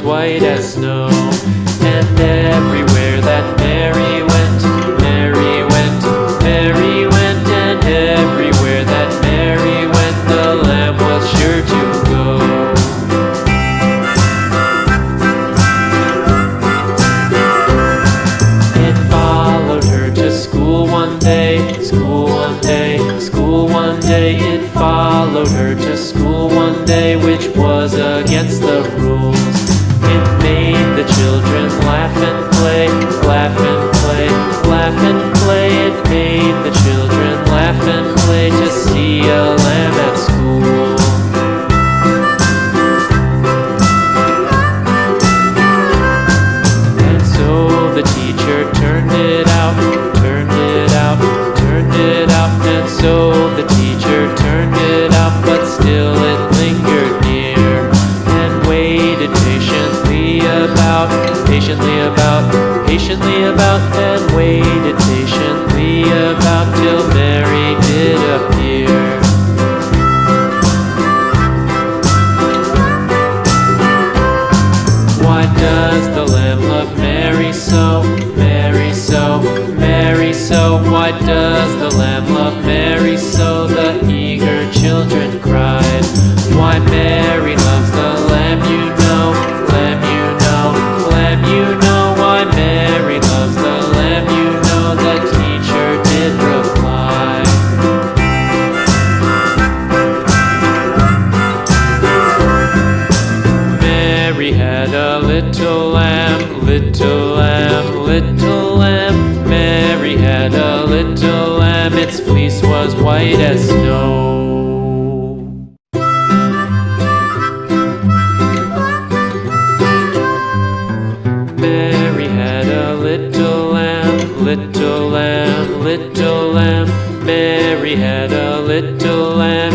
white as snow. And everywhere that Mary went, Mary went, Mary went, and everywhere that Mary went, the lamb was sure to go. It followed her to school one day, school one day, school one day. It followed her to school one day, which was against the rules. It made the children laugh and play, laugh and play, laugh and play. It made the children laugh and play to see a lamb at school. And so the teacher turned it out, turned it out, turned it out. And so the teacher turned it out, but still it lingered near and waited patiently about, patiently about, patiently about, and waited patiently about till Mary did appear. Why does the lamb love Mary so, Mary so, Mary so? Why does the lamb love Mary so? The eager children cried. Why Mary loves the lamb, you know, lamb, you know, lamb, you know. Why Mary loves the lamb, you know, the teacher did reply. Mary had a little lamb, little lamb, little lamb. Mary had a little lamb, its fleece was white as snow. Mary had a little lamb, little lamb, little lamb. Mary had a little lamb.